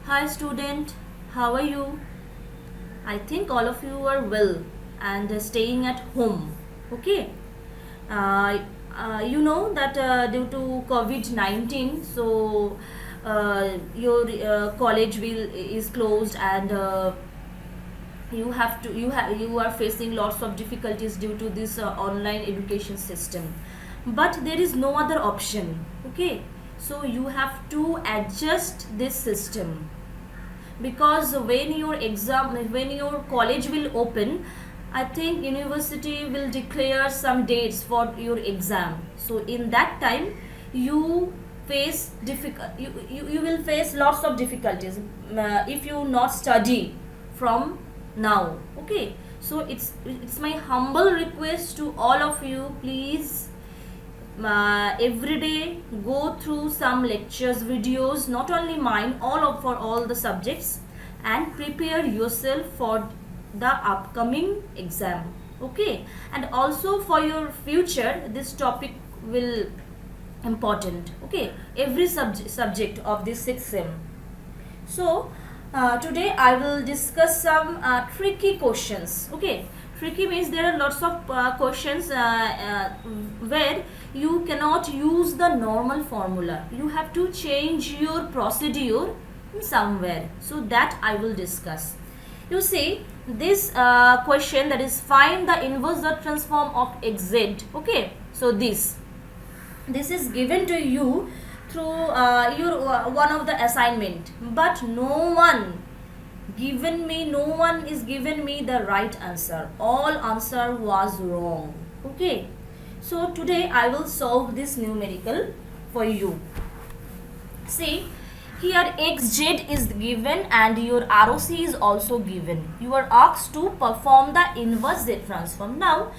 Hi student, how are you? I think all of you are well and staying at home. Okay. Uh, you know that due to COVID-19, so your college will is closed and you are facing lots of difficulties due to this online education system. But there is no other option. Okay. So you have to adjust this system because when your college will open, I think university will declare some dates for your exam. So in that time you you will face lots of difficulties if you not study from now. Okay, so it's my humble request to all of you, please every day go through some lectures videos, not only mine, for all the subjects, and prepare yourself for the upcoming exam. Okay, and also for your future this topic will important. Okay, every subject of this 6th sem. So today I will discuss some tricky questions. Okay, tricky means there are lots of questions where you cannot use the normal formula. You have to change your procedure somewhere. So that I will discuss. You see this question, that is find the inverse transform of xz. Okay, so this is given to you through your one of the assignment, but no one is given me the right answer. All answer was wrong. Okay, so today I will solve this numerical for you. See, here xz is given and your ROC is also given. You are asked to perform the inverse z transform. Now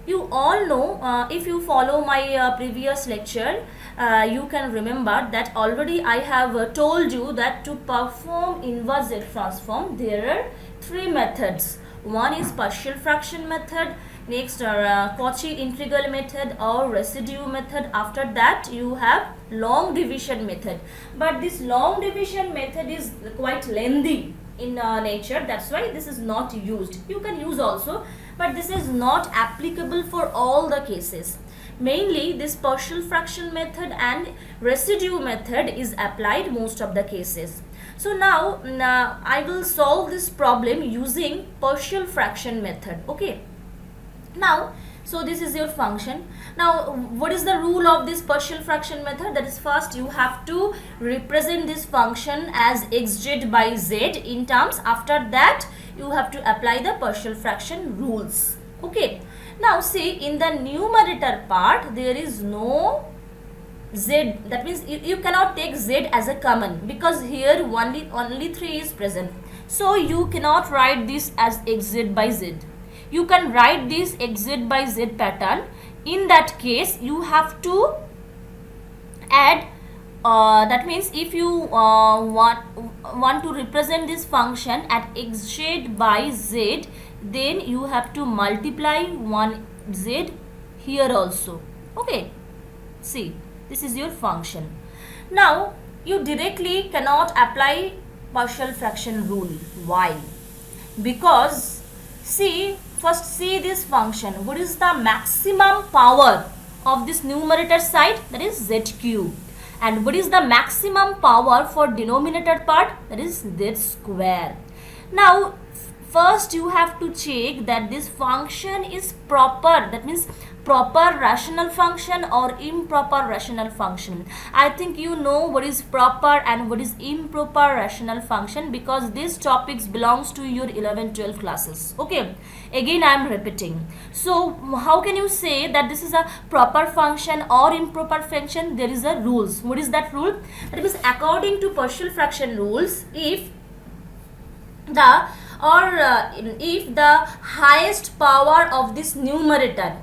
you all know, if you follow my previous lecture, you can remember that already I have told you that to perform inverse Z transform there are three methods. One is partial fraction method, next Cauchy integral method or residue method. After that you have long division method, but this long division method is quite lengthy in nature, that's why this is not used. You can use also, but this is not applicable for all the cases. Mainly this partial fraction method and residue method is applied most of the cases. So now I will solve this problem using partial fraction method. Okay, now so this is your function. Now what is the rule of this partial fraction method? That is, first you have to represent this function as xz by z in terms. After that you have to apply the partial fraction rules. Okay, now see, in the numerator part there is no z, that means you cannot take z as a common because here only 3 is present. So you cannot write this as xz by z. You can write this xz by z pattern. In that case you have to add that means if you want to represent this function at xz by z, then you have to multiply one z here also. Okay, see, this is your function. Now you directly cannot apply partial fraction rule. Why? Because see, first see this function. What is the maximum power of this numerator side? That is z cube. And what is the maximum power for denominator part? That is z square. Now first you have to check that this function is proper, that means proper rational function or improper rational function. I think you know what is proper and what is improper rational function because these topics belongs to your 11-12 classes. Okay, again I am repeating. So how can you say that this is a proper function or improper function? There is a rules. What is that rule? That is, according to partial fraction rules, if the highest power of this numerator,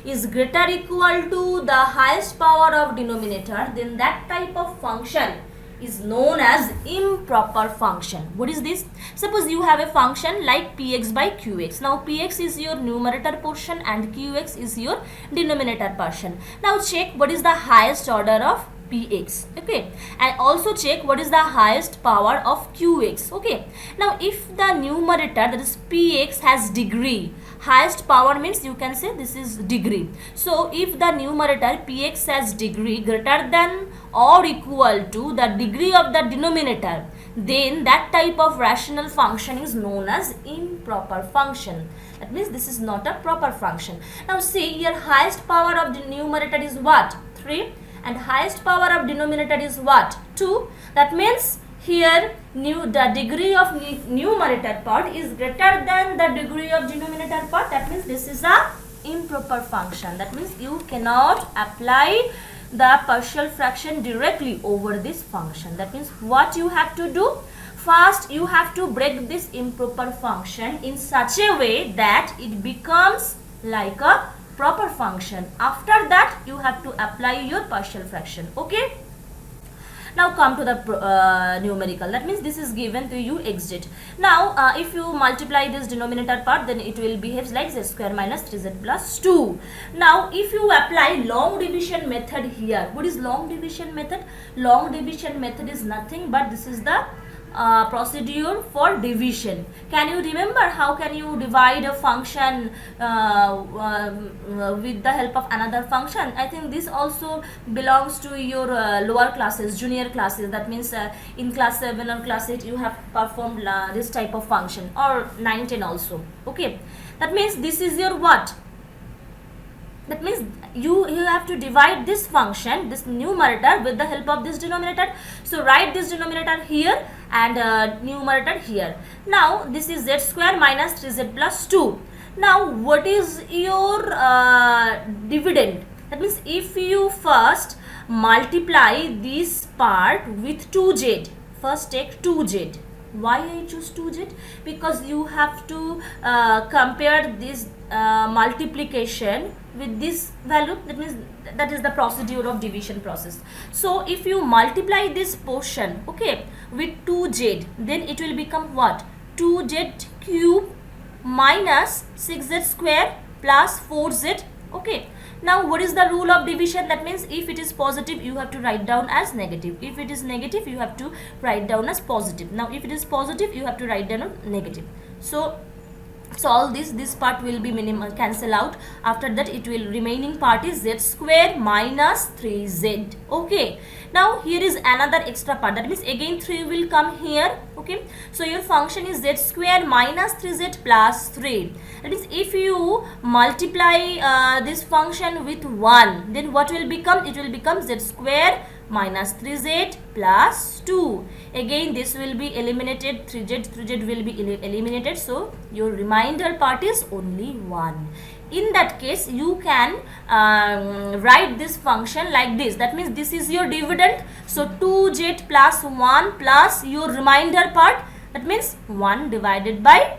is greater equal to the highest power of denominator, then that type of function is known as improper function. What is this? Suppose you have a function like px by qx. Now px is your numerator portion and qx is your denominator portion. Now check what is the highest order of px. Okay, and also check what is the highest power of qx. Okay, now if the numerator, that is px, has degree, highest power means you can say this is degree. So if the numerator px has degree greater than or equal to the degree of the denominator, then that type of rational function is known as improper function. That means this is not a proper function. Now see here, highest power of the numerator is what? 3, and highest power of denominator is what? 2. That means here the degree of numerator part is greater than the degree of denominator part. That means this is a improper function. That means you cannot apply the partial fraction directly over this function. That means what you have to do? First, you have to break this improper function in such a way that it becomes like a proper function. After that, you have to apply your partial fraction. Okay? Now come to the numerical. That means this is given to you xz. Now if you multiply this denominator part, then it will behave like z square minus 3z plus 2. Now if you apply long division method here, what is long division method? Long division method is nothing but this is the procedure for division. Can you remember how can you divide a function with the help of another function? I think this also belongs to your lower classes, junior classes. That means in class 7 or class 8 you have performed this type of function, or 9, 10 also. Okay, that means this is your what? That means you have to divide this function, this numerator, with the help of this denominator. So write this denominator here and numerator here. Now this is z square minus 3z plus 2. Now what is your dividend? That means if you first multiply this part with 2z, first take 2z. Why I choose 2z? Because you have to compare this multiplication with this value. That means that is the procedure of division process. So if you multiply this portion, okay, with 2z, then it will become what? 2z cube minus 6z square plus 4z. Okay, now what is the rule of division? That means if it is positive, you have to write down as negative. If it is negative, you have to write down as positive. Now if it is positive, you have to write down as negative. So all this part will be minimal, cancel out. After that it will remaining part is z square minus 3z. Okay, now here is another extra part. That means again 3 will come here. Okay, so your function is z square minus 3z plus 3. That is, if you multiply this function with 1, then what will become? It will become z square minus 3z plus 2. Again this will be eliminated, 3z will be eliminated, so your remainder part is only 1. In that case you can write this function like this. That means this is your dividend, so 2z plus 1 plus your remainder part, that means 1 divided by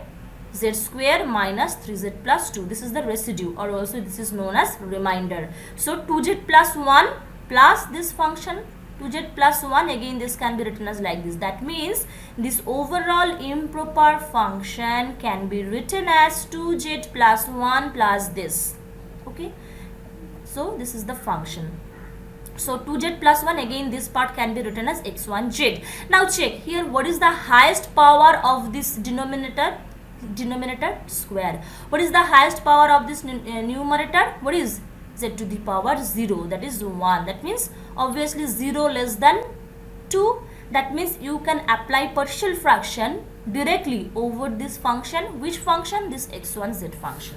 z square minus 3z plus 2. This is the residue, or also this is known as remainder. So 2z plus 1 plus this function 2z plus 1, again this can be written as like this. That means this overall improper function can be written as 2z plus 1 plus this. Okay, so this is the function. So 2z plus 1, again this part can be written as x1z. Now check here, what is the highest power of this denominator square? What is the highest power of this numerator? What is z to the power 0, that is 1. That means obviously 0 less than 2. That means you can apply partial fraction directly over this function. Which function? This x1z function.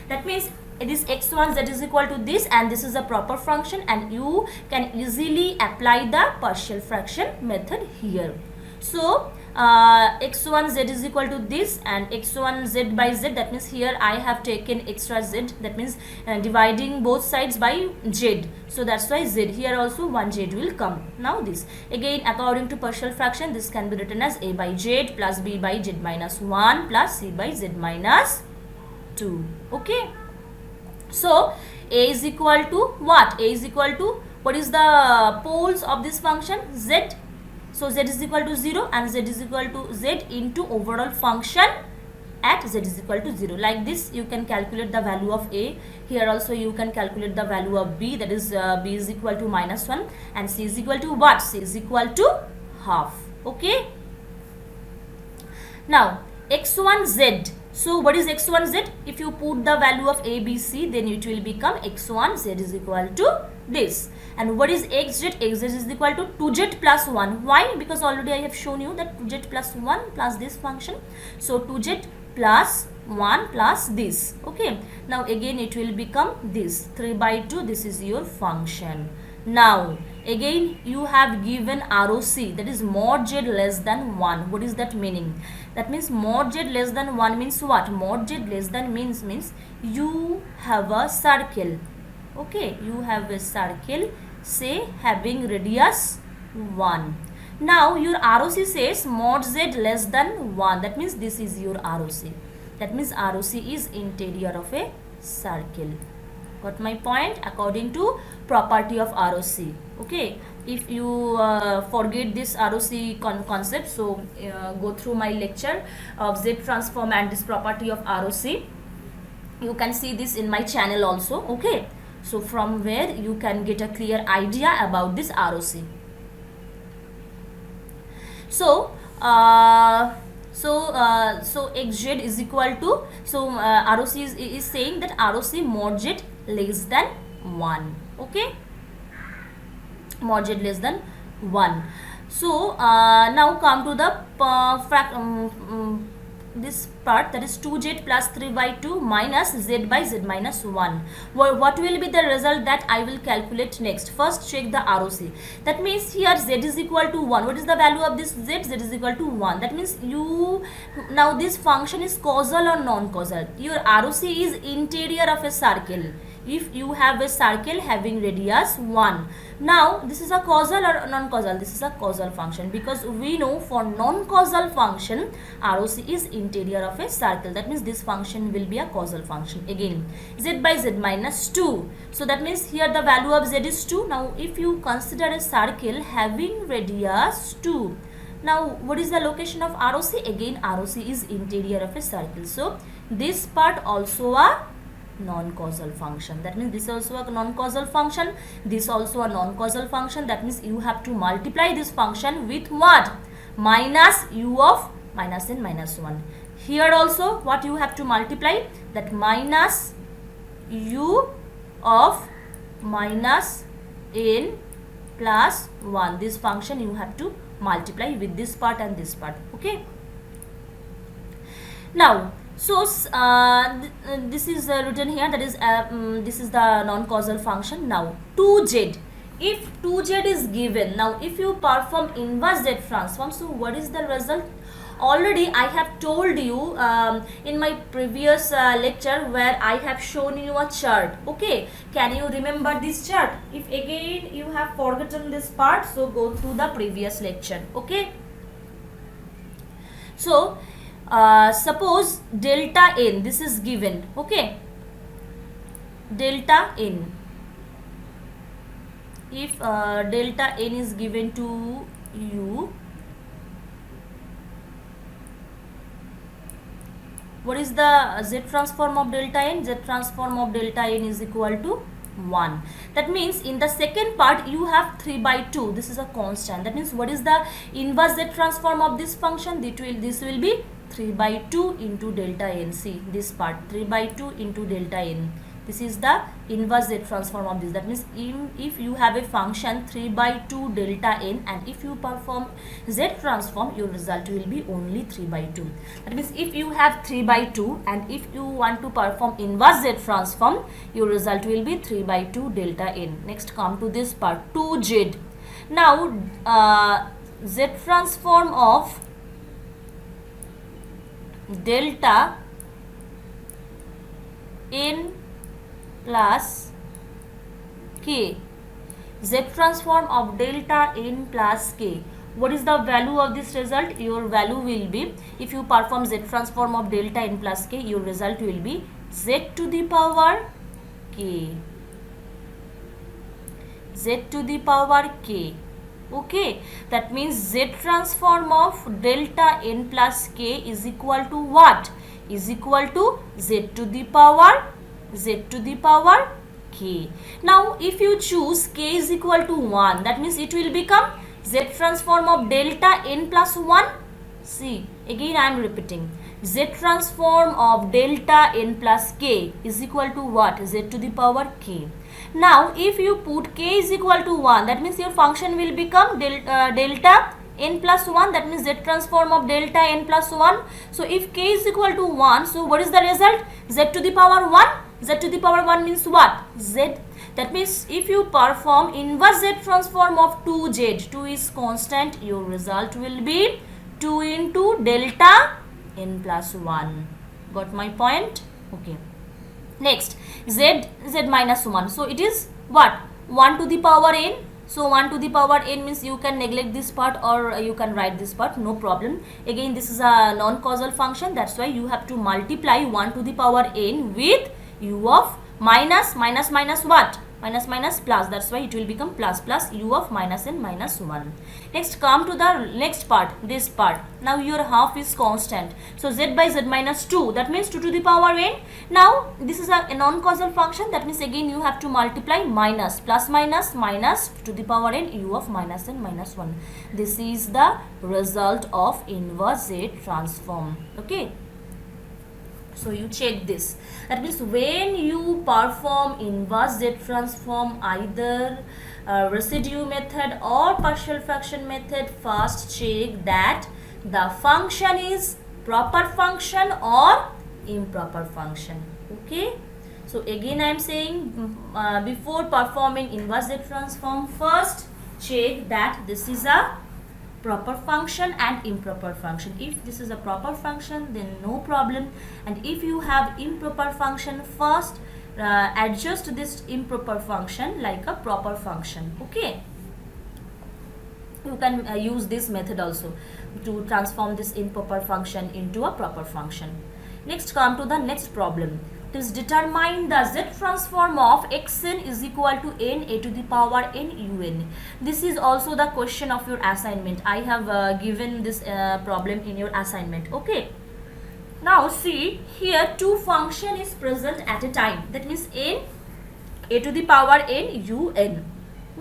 That means this x1z is equal to this, and this is a proper function, and you can easily apply the partial fraction method here. So x1z is equal to this, and x1z by z, that means here I have taken extra z, that means dividing both sides by z, so that's why z, here also 1 z will come. Now this, again according to partial fraction, this can be written as a by z plus b by z minus 1 plus c by z minus 2. Okay, so a is equal to what? A is equal to, what is the poles of this function? Z. So z is equal to 0 and z is equal to z into overall function at z is equal to 0. Like this you can calculate the value of a. Here also you can calculate the value of b, that is b is equal to -1 and c is equal to what? C is equal to half. Okay. Now x1z. So what is x1z? If you put the value of a, b, c, then it will become x1z is equal to this. And what is xz? Xz is equal to 2z plus 1. Why? Because already I have shown you that 2z plus 1 plus this function. So 2z plus 1 plus this. Okay. Now again it will become this 3 by 2. This is your function. Now again you have given ROC, that is mod z less than 1. What is that meaning? That means mod z less than 1 means what? Mod z less than means you have a circle. Okay, you have a circle, say having radius 1. Now your ROC says mod z less than 1. That means this is your ROC. That means ROC is interior of a circle. Got my point? According to property of ROC. Okay. If you forget this ROC concept, so go through my lecture of Z transform and this property of ROC. You can see this in my channel also. Okay. So from where you can get a clear idea about this ROC. So xz is equal to, so ROC is saying that ROC mod z less than 1. Okay, mod z less than 1. So now come to the this part, that is 2z plus 3 by 2 minus z by z minus 1. What will be the result that I will calculate next? First check the ROC. That means here z is equal to 1. What is the value of this z? Z is equal to 1. That means now this function is causal or non-causal. Your ROC is interior of a circle. If you have a circle having radius 1. Now this is a causal or non-causal? This is a causal function, because we know for non-causal function ROC is interior of a circle. That means this function will be a causal function. Again z by z minus 2. So that means here the value of z is 2. Now if you consider a circle having radius 2. Now what is the location of ROC? Again ROC is interior of a circle. So this part also a non-causal function. That means this is also a non-causal function, this also a non-causal function. That means you have to multiply this function with what? Minus u of minus n minus 1. Here also what you have to multiply? That minus u of minus n plus 1. This function you have to multiply with this part and this part. Okay. Now so this is written here, that is this is the non-causal function. Now 2z, if 2z is given, now if you perform inverse z transform, so what is the result? Already I have told you in my previous lecture where I have shown you a chart. Okay, can you remember this chart? If again you have forgotten this part, so go through the previous lecture. Okay, so suppose delta n, this is given. Okay, delta n, if delta n is given to you, what is the z transform of delta n? Z transform of delta n is equal to 1. That means in the second part you have 3 by 2. This is a constant. That means what is the inverse z transform of this function? This will be 3 by 2 into delta n. See this part, 3 by 2 into delta n. This is the inverse z transform of this. That means if you have a function 3 by 2 delta n, and if you perform z transform, your result will be only 3 by 2. That means if you have 3 by 2 and if you want to perform inverse z transform, your result will be 3 by 2 delta n. Next come to this part, 2z. Now z transform of delta n plus k, z transform of delta n plus k. What is the value of this result? Your value will be, if you perform z transform of delta n plus k, your result will be z to the power k, z to the power k. Okay, that means z transform of delta n plus k is equal to what? is equal to z to the power k. Now if you choose k is equal to 1, that means it will become z transform of delta n plus 1. See, again I am repeating, z transform of delta n plus k is equal to what? Z to the power k. Now if you put k is equal to 1, that means your function will become delta n plus 1, that means z transform of delta n plus 1. So if k is equal to 1, so what is the result? Z to the power 1. Z to the power 1 means what? Z. That means if you perform inverse z transform of 2z, 2 is constant, your result will be 2 into delta n plus 1. Got my point? Okay. Next, z minus 1. So it is what? 1 to the power n. So 1 to the power n means you can neglect this part or you can write this part, no problem. Again, this is a non-causal function, that's why you have to multiply 1 to the power n with u of minus what? Minus plus, that's why it will become plus u of minus n minus 1. Next, come to the next part, this part. Now your half is constant, so z by z minus 2, that means 2 to the power n. Now this is a non-causal function, that means again you have to multiply plus minus to the power n u of minus n minus 1. This is the result of inverse z transform. Okay. So you check this. That means when you perform inverse z transform, either residue method or partial fraction method, first check that the function is proper function or improper function. Okay. So again I am saying, before performing inverse z transform, first check that this is a proper function and improper function. If this is a proper function, then no problem, and if you have improper function, first adjust this improper function like a proper function. Okay, you can use this method also to transform this improper function into a proper function. Next, come to the next problem. Please determine the z transform of xn is equal to n a to the power n un. This is also the question of your assignment. I have given this problem in your assignment. Okay. Now see, here two function is present at a time. That means n a to the power n un.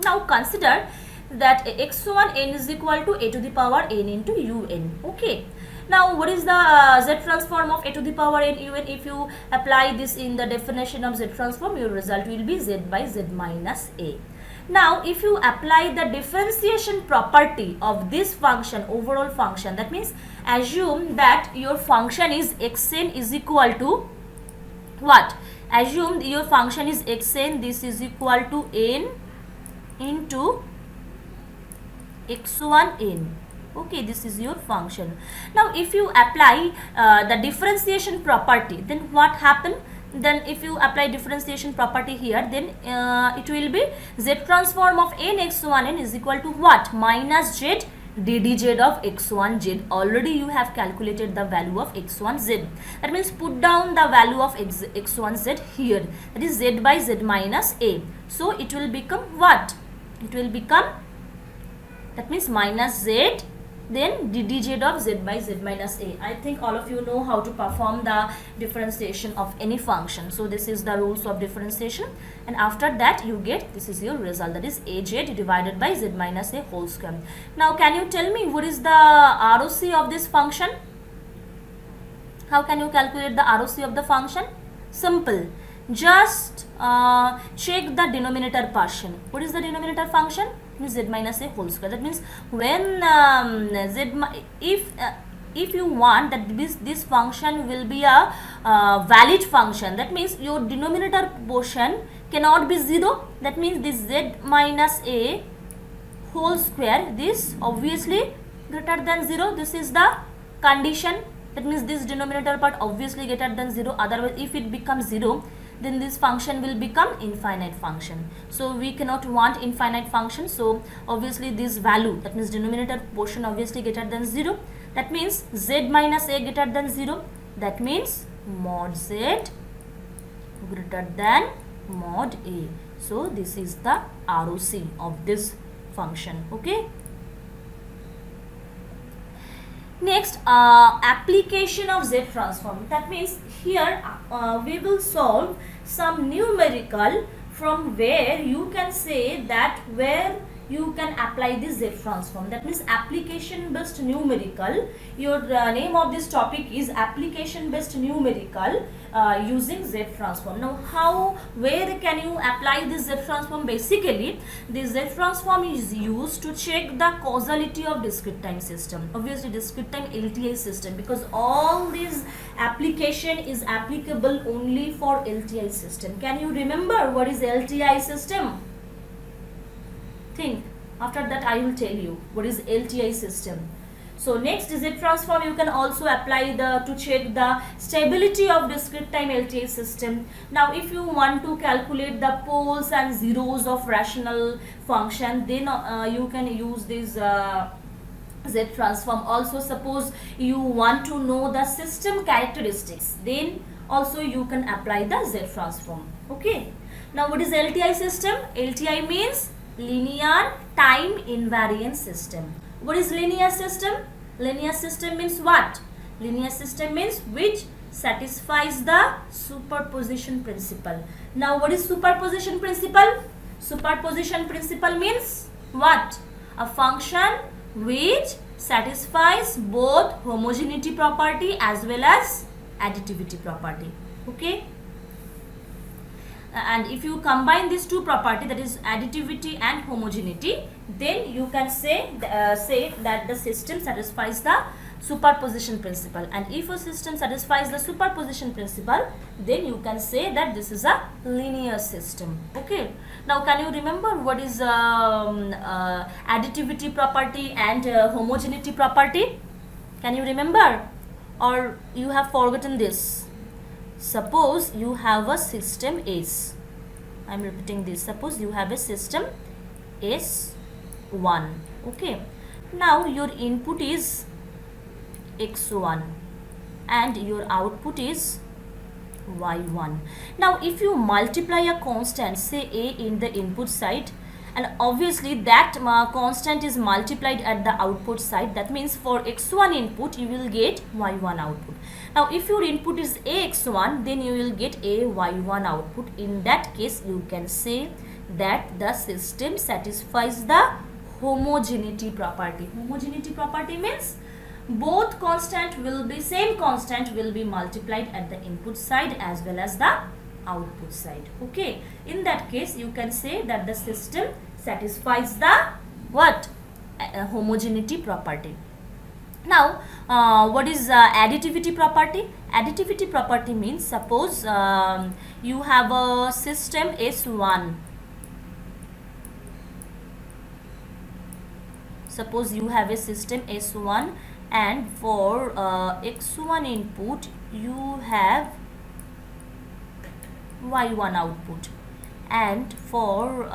Now consider that x1 n is equal to a to the power n into un. Okay. Now what is the z transform of a to the power n un? If you apply this in the definition of z transform, your result will be z by z minus a. Now if you apply the differentiation property of this function, overall function, that means assume that your function is xn is equal to what? Assume your function is xn, this is equal to n into x1n. Okay, this is your function. Now if you apply the differentiation property, then what happen? Then if you apply differentiation property here, then it will be z transform of n x1n is equal to what? Minus z ddz of x1z. Already you have calculated the value of x1z. That means put down the value of x1z here. That is z by z minus a. So it will become what? It will become, that means minus z, then ddz of z by z minus a. I think all of you know how to perform the differentiation of any function. So this is the rules of differentiation, and after that you get, this is your result, that is az divided by z minus a whole square. Now can you tell me what is the ROC of this function? How can you calculate the ROC of the function? Simple. Just check the denominator portion. What is the denominator function? Z minus a whole square. That means when if you want that this function will be a valid function, that means your denominator portion cannot be 0. That means this z minus a whole square, this obviously greater than 0. This is the condition. That means this denominator part obviously greater than 0. Otherwise, if it becomes 0, then this function will become infinite function. So we cannot want infinite function. So obviously this value, that means denominator portion obviously greater than 0. That means z minus a greater than 0. That means mod z greater than mod a. So this is the ROC of this function. Okay. Next, application of Z transform. That means here we will solve some numerical from where you can say that where you can apply this Z transform. That means application based numerical. Your name of this topic is application based numerical using Z transform. Now where can you apply this Z transform? Basically this Z transform is used to check the causality of discrete time system, obviously discrete time LTI system, because all these application is applicable only for LTI system. Can you remember what is LTI system? Think. After that I will tell you what is LTI system. So next Z transform you can also apply to check the stability of discrete time LTI system. Now if you want to calculate the poles and zeros of rational function, then you can use this Z transform. Also suppose you want to know the system characteristics, then also you can apply the Z transform. Okay. Now what is LTI system? LTI means linear time invariant system. What is linear system? Linear system means what? Linear system means which satisfies the superposition principle. Now what is superposition principle? Superposition principle means what? A function which satisfies both homogeneity property as well as additivity property. Okay. And if you combine these two property, that is additivity and homogeneity, then you can say that the system satisfies the superposition principle. And if a system satisfies the superposition principle, then you can say that this is a linear system. Okay. Now can you remember what is additivity property and homogeneity property? Can you remember, or you have forgotten this? Suppose you have a system S. I am repeating this. Suppose you have a system S1. Okay. Now your input is X1 and your output is Y1. Now if you multiply a constant, say A, in the input side, and obviously that constant is multiplied at the output side, that means for X1 input you will get Y1 output. Now if your input is AX1, then you will get a Y1 output. In that case you can say that the system satisfies the homogeneity property. Homogeneity property means both same constant will be multiplied at the input side as well as the output side. Okay. In that case you can say that the system satisfies the what? Homogeneity property. Now what is additivity property? Additivity property means suppose you have a system S1. Suppose you have a system S1 and for X1 input you have Y1 output, and for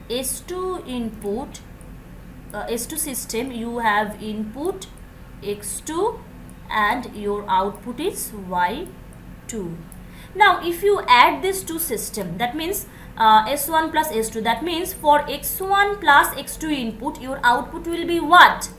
S2 input, S2 system you have input X2 and your output is Y2. Now if you add this two system, that means S1 plus S2, that means for X1 plus X2 input your output will be what?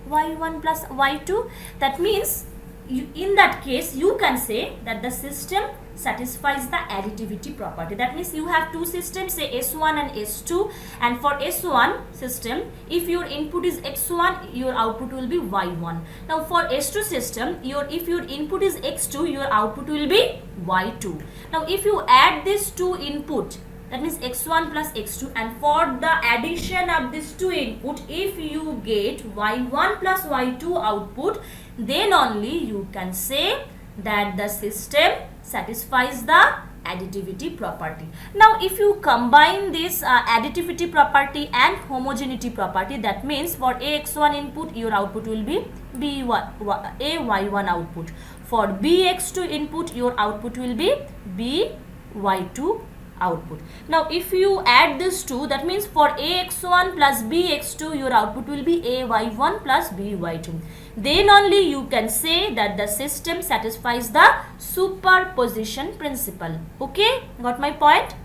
Y1 plus Y2. That means in that case you can say that the system satisfies the additivity property. That means you have two systems, say S1 and S2, and for S1 system if your input is X1 your output will be Y1. Now for S2 system if your input is X2 your output will be Y2. Now if you add this two input, that means X1 plus X2, and for the addition of these two input if you get Y1 plus Y2 output, then only you can say that the system satisfies the additivity property. Now if you combine this additivity property and homogeneity property, that means for AX1 input your output will be AY1 output. For BX2 input your output will be BY2 output. Now if you add this two, that means for AX1 plus BX2 your output will be AY1 plus BY2. Then only you can say that the system satisfies the superposition principle. Okay, got my point?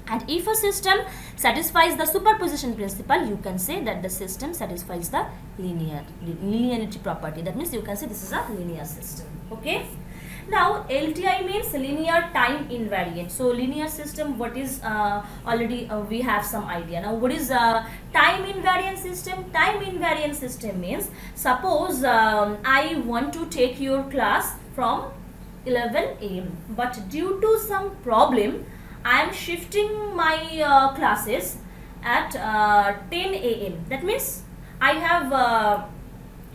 And if a system satisfies the superposition principle, you can say that the system satisfies the linearity property. That means you can say this is a linear system. Okay. Now LTI means linear time invariant. So linear system, what is already we have some idea. Now what is time invariant system? Time invariant system means, suppose I want to take your class from 11 am, but due to some problem I am shifting my classes at 10 am. That means I have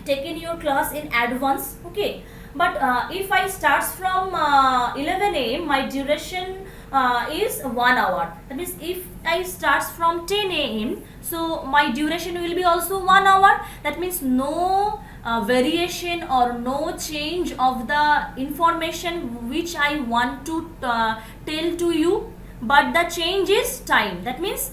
taken your class in advance. Okay. But if I starts from 11 am, my duration is 1 hour. That means if I starts from 10 am, so my duration will be also 1 hour. That means no variation or no change of the information which I want to tell to you, but the change is time. That means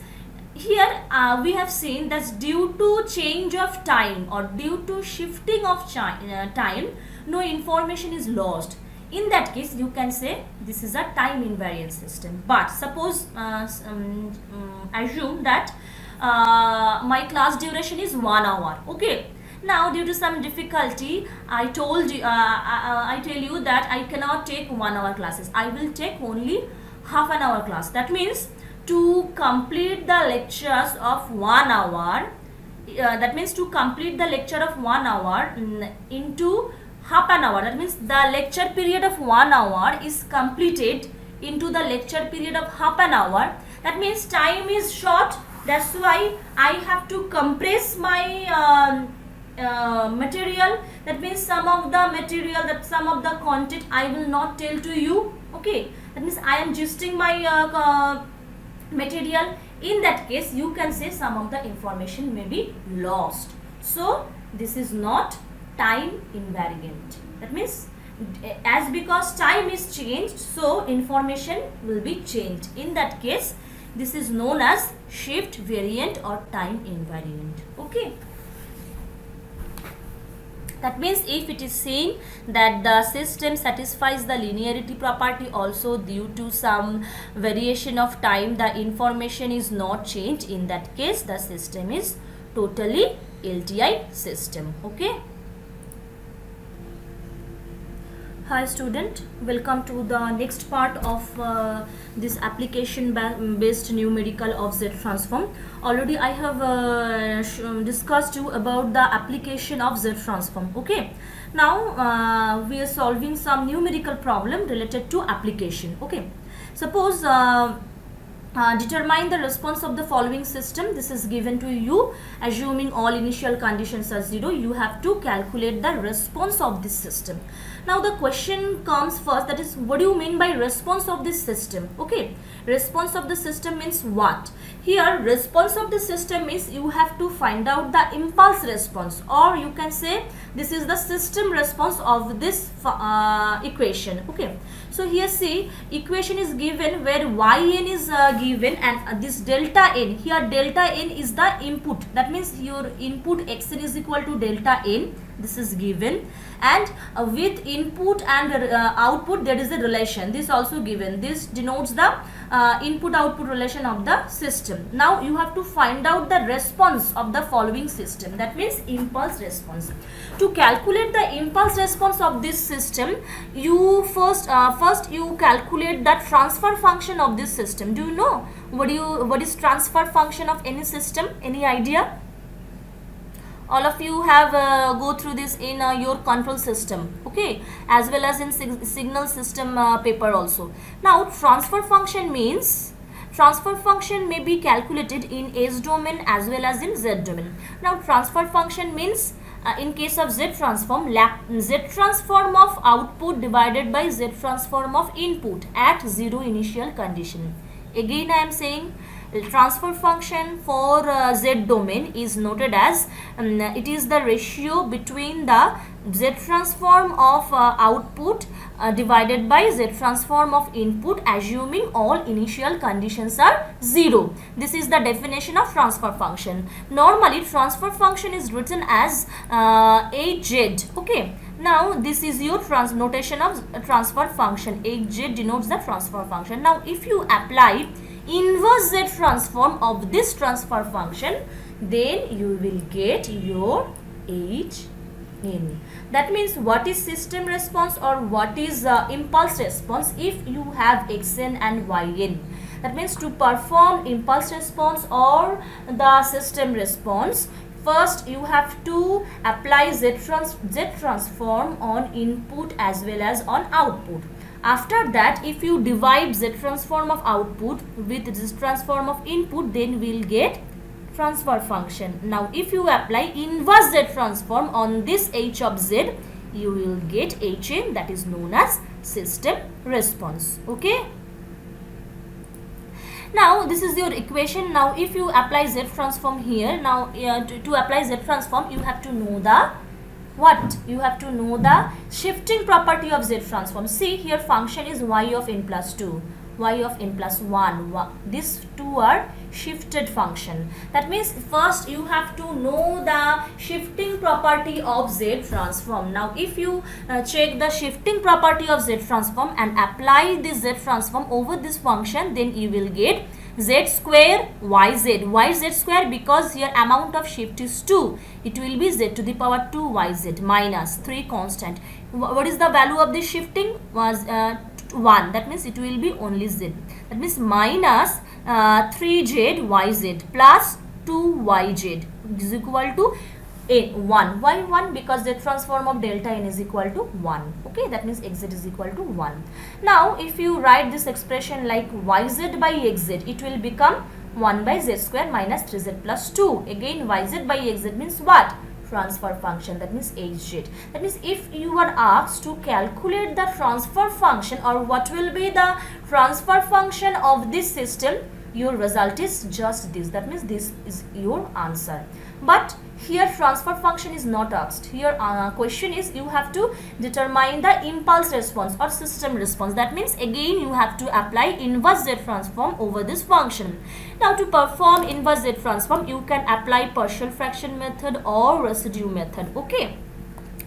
here we have seen that due to change of time or due to shifting of time, no information is lost. In that case, you can say this is a time invariant system. But suppose assume that my class duration is 1 hour. Okay. Now due to some difficulty, I told you I tell you that I cannot take 1 hour classes. I will take only half an hour class. That means to complete the lectures of 1 hour, that means to complete the lecture of 1 hour into half an hour, that means the lecture period of 1 hour is completed into the lecture period of half an hour. That means time is short. That's why I have to compress my material. That means some of the material, that some of the content I will not tell to you. Okay. That means I am gisting my material. In that case, you can say some of the information may be lost. So this is not time invariant. That means as because time is changed, so information will be changed. In that case, this is known as shift variant or time invariant. Okay. That means if it is seen that the system satisfies the linearity property also due to some variation of time, the information is not changed. In that case, the system is totally LTI system. Okay. Hi student, welcome to the next part of this application based numerical of Z transform. Already I have discussed you about the application of Z transform. Okay, now we are solving some numerical problem related to application. Okay, suppose determine the response of the following system. This is given to you. Assuming all initial conditions are 0, you have to calculate the response of this system. Now the question comes first, that is, what do you mean by response of this system? Okay, response of the system means what? Here response of the system means you have to find out the impulse response, or you can say this is the system response of this equation. Okay, so here see, equation is given where yn is given and this delta n, here delta n is the input. That means your input xn is equal to delta n. This is given, and with input and output there is a relation. This also given. This denotes the input output relation of the system. Now you have to find out the response of the following system. That means impulse response. To calculate the impulse response of this system, you first you calculate the transfer function of this system. Do you know what is transfer function of any system? Any idea? All of you have go through this in your control system, okay, as well as in signal system paper also. Now transfer function means, transfer function may be calculated in S domain as well as in Z domain. Now transfer function means in case of Z transform, Z transform of output divided by Z transform of input at 0 initial condition. Again I am saying, transfer function for Z domain is noted as it is the ratio between the Z transform of output divided by Z transform of input, assuming all initial conditions are 0. This is the definition of transfer function. Normally transfer function is written as Hz. Okay, now this is your notation of transfer function. Hz denotes the transfer function. Now if you apply inverse Z transform of this transfer function, then you will get your Hn. That means what is system response or what is impulse response if you have Xn and Yn. That means to perform impulse response or the system response, first you have to apply Z transform on input as well as on output. After that, if you divide Z transform of output with Z transform of input, then we will get transfer function. Now if you apply inverse Z transform on this H of Z, you will get Hn, that is known as system response. Okay. Now this is your equation. Now if you apply Z transform here, now to apply Z transform you have to know the what? You have to know the shifting property of Z transform. See here, function is y of n plus 2, y of n plus 1. These two are shifted function. That means first you have to know the shifting property of Z transform. Now if you check the shifting property of Z transform and apply this Z transform over this function, then you will get Z square yz square, because here amount of shift is 2. It will be Z to the power 2 yz minus 3 constant. What is the value of this shifting? Was 1. That means it will be only Z. That means minus 3z yz plus 2yz is equal to 1. Why 1? Because the transform of delta n is equal to 1. Okay, that means xz is equal to 1. Now if you write this expression like yz by xz, it will become 1 by z square minus 3z plus 2. Again yz by xz means what? Transfer function, that means hz. That means if you are asked to calculate the transfer function or what will be the transfer function of this system, your result is just this. That means this is your answer. But here transfer function is not asked. Here question is you have to determine the impulse response or system response. That means again you have to apply inverse Z transform over this function. Now to perform inverse Z transform, you can apply partial fraction method or residue method. Okay.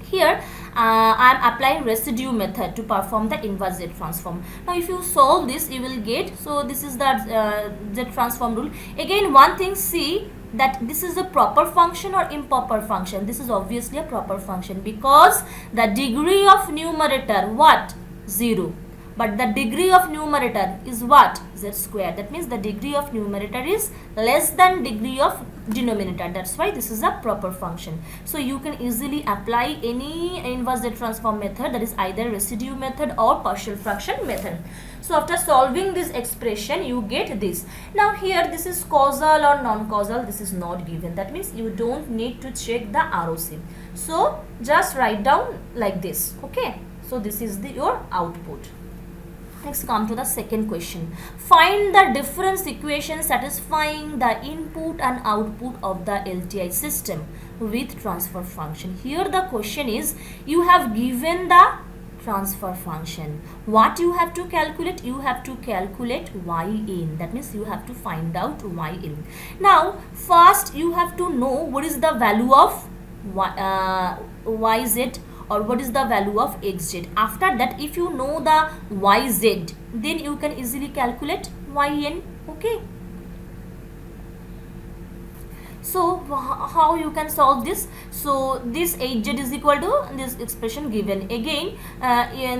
Here I am applying residue method to perform the inverse Z transform. Now if you solve this, you will get, so this is the Z transform rule. Again one thing, see that this is a proper function or improper function. This is obviously a proper function because the degree of numerator what? 0. But the degree of numerator is what? Z square. That means the degree of numerator is less than degree of denominator. That's why this is a proper function. So you can easily apply any inverse Z transform method, that is either residue method or partial fraction method. So after solving this expression, you get this. Now here this is causal or non-causal. This is not given. That means you don't need to check the ROC. So just write down like this. Okay. So this is your output. Next come to the second question. Find the difference equation satisfying the input and output of the LTI system with transfer function. Here the question is, you have given the transfer function. What you have to calculate? You have to calculate Yn. That means you have to find out Yn. Now first you have to know what is the value of yz or what is the value of xz. After that, if you know the yz, then you can easily calculate yn. Okay. So how you can solve this? So this hz is equal to this expression given. Again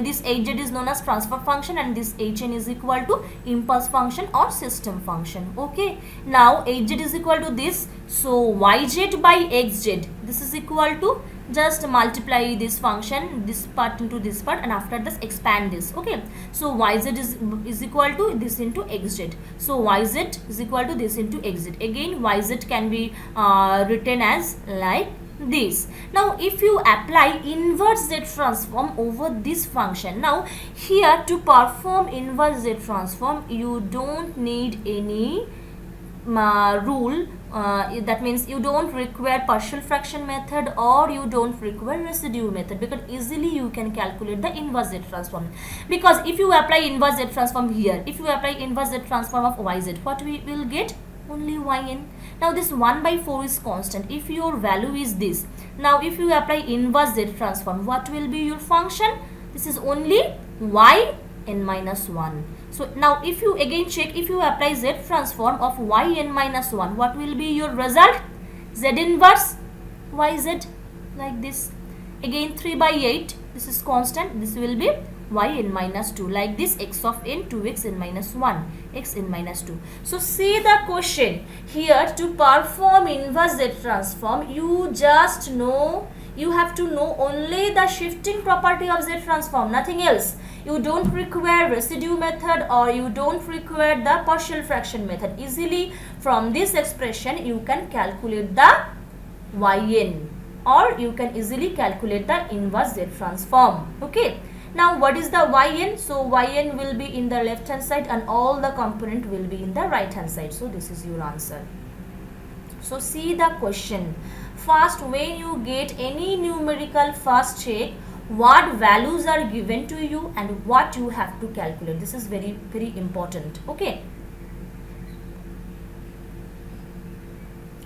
this hz is known as transfer function and this hn is equal to impulse function or system function. Okay. Now hz is equal to this. So yz by xz, this is equal to, just multiply this function, this part into this part, and after this expand this. Okay. So yz is equal to this into xz. So yz is equal to this into xz. Again yz can be written as like this. Now if you apply inverse Z transform over this function, now here to perform inverse Z transform, you don't need any rule. That means you don't require partial fraction method or you don't require residue method, because easily you can calculate the inverse Z transform. Because if you apply inverse Z transform here, if you apply inverse Z transform of yz, what we will get? Only yn. Now this 1 by 4 is constant. If your value is this, now if you apply inverse Z transform, what will be your function? This is only yn minus 1. So now if you again check, if you apply Z transform of yn minus 1, what will be your result? Z inverse yz, like this. Again 3 by 8, this is constant, this will be yn minus 2, like this, x of n 2x n minus 1, x n minus 2. So see the question here, to perform inverse Z transform, you just know, you have to know only the shifting property of Z transform, nothing else. You don't require residue method, or you don't require the partial fraction method. Easily from this expression you can calculate the yn, or you can easily calculate the inverse Z transform. Okay. Now what is the yn? So yn will be in the left hand side and all the component will be in the right hand side. So this is your answer. So see the question. First, when you get any numerical, first check what values are given to you and what you have to calculate. This is very, very important. Okay.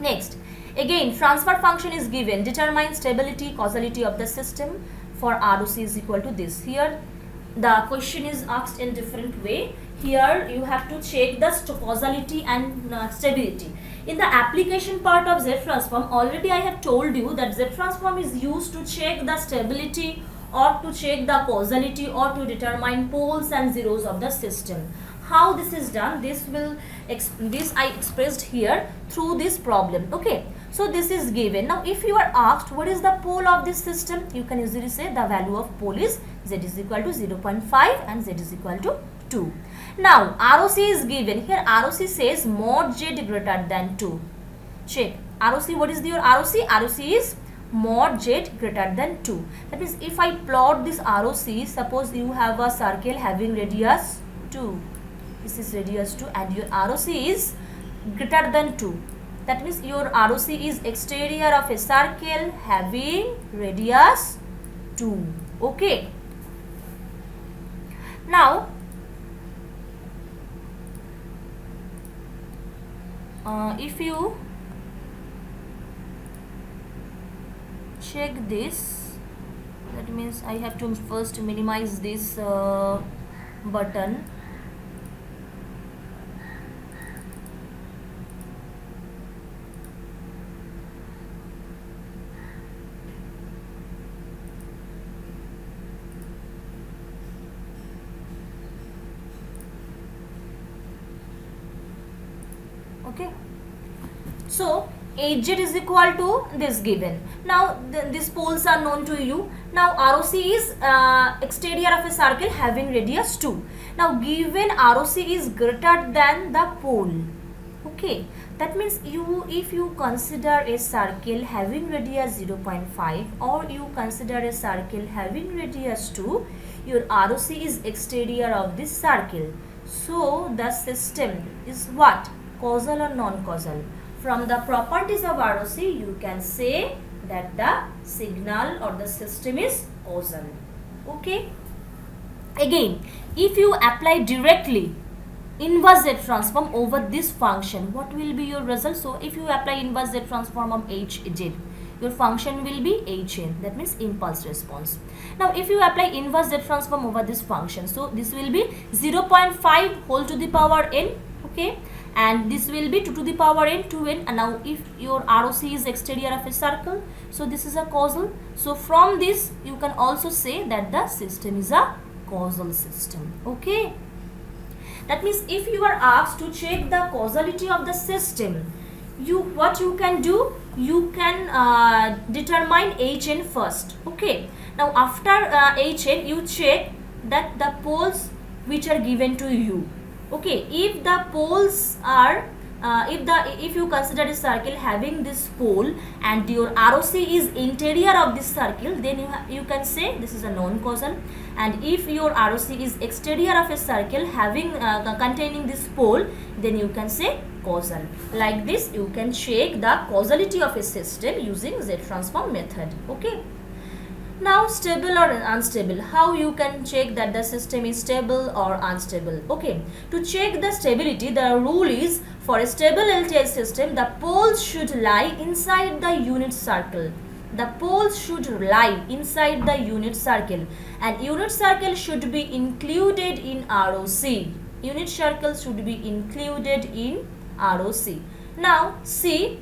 Next, again transfer function is given. Determine stability, causality of the system for ROC is equal to this. Here the question is asked in different way. Here you have to check the causality and stability. In the application part of Z transform, already I have told you that Z transform is used to check the stability or to check the causality or to determine poles and zeros of the system. How this is done, this I expressed here through this problem. Okay, so this is given. Now if you are asked what is the pole of this system, you can easily say the value of pole is Z is equal to 0.5 and Z is equal to 2. Now ROC is given. Here ROC says mod Z greater than 2. Check ROC. What is your ROC? ROC is mod Z greater than 2. That means if I plot this ROC, suppose you have a circle having radius 2. This is radius 2 and your ROC is greater than 2. That means your ROC is exterior of a circle having radius 2. Okay. Now if you check this, that means I have to first minimize this button. Okay, so Hz is equal to this given. Now these poles are known to you. Now ROC is exterior of a circle having radius 2. Now given ROC is greater than the pole. Okay, that means if you consider a circle having radius 0.5 or you consider a circle having radius 2, your ROC is exterior of this circle. So the system is what? Causal or non-causal? From the properties of ROC, you can say that the signal or the system is causal. Okay. Again, if you apply directly inverse Z transform over this function, what will be your result? So if you apply inverse Z transform of Hz, your function will be Hn, that means impulse response. Now if you apply inverse Z transform over this function, so this will be 0.5 whole to the power n. Okay, and this will be 2 to the power n 2n. And now if your ROC is exterior of a circle, so this is a causal. So from this you can also say that the system is a causal system. Okay, that means if you are asked to check the causality of the system, what you can do, you can determine Hn first. Okay, now after Hn you check that the poles which are given to you. Okay, if the poles are if you consider a circle having this pole and your ROC is interior of this circle, then you can say this is a non-causal. And if your ROC is exterior of a circle having containing this pole, then you can say causal. Like this you can check the causality of a system using Z transform method. Okay. Now stable or unstable, how you can check that the system is stable or unstable? Okay, to check the stability, the rule is for a stable LTI system, the poles should lie inside the unit circle. The poles should lie inside the unit circle and unit circle should be included in ROC. unit circle should be included in ROC. Now see,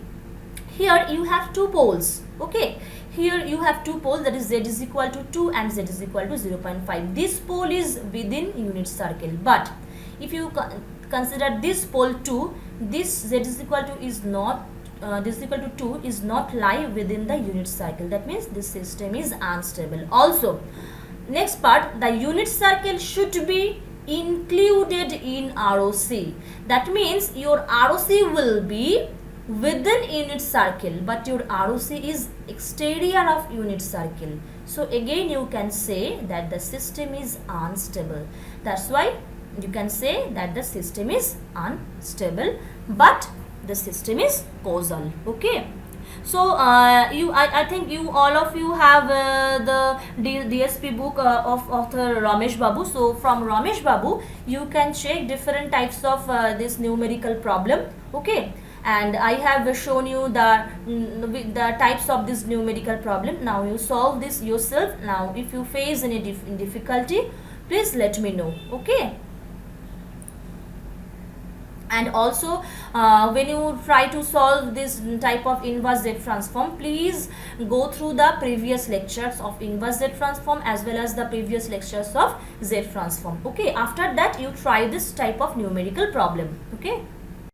here you have two poles. Okay, here you have two poles, that is z is equal to 2 and z is equal to 0.5. This pole is within unit circle, but if you consider this pole 2, this z is equal to is not this is equal to 2 is not lie within the unit circle. That means this system is unstable. Also, next part, the unit circle should be included in ROC. That means your ROC will be within unit circle, but your ROC is exterior of unit circle. So again you can say that the system is unstable. That's why you can say that the system is unstable, but the system is causal. Okay. So I think you all of you have the DSP book of author Ramesh Babu. So from Ramesh Babu you can check different types of this numerical problem. Okay, and I have shown you the types of this numerical problem. Now you solve this yourself. Now if you face any difficulty, please let me know. Okay. And also when you try to solve this type of inverse Z transform, please go through the previous lectures of inverse Z transform as well as the previous lectures of Z transform. Okay, after that you try this type of numerical problem. Okay.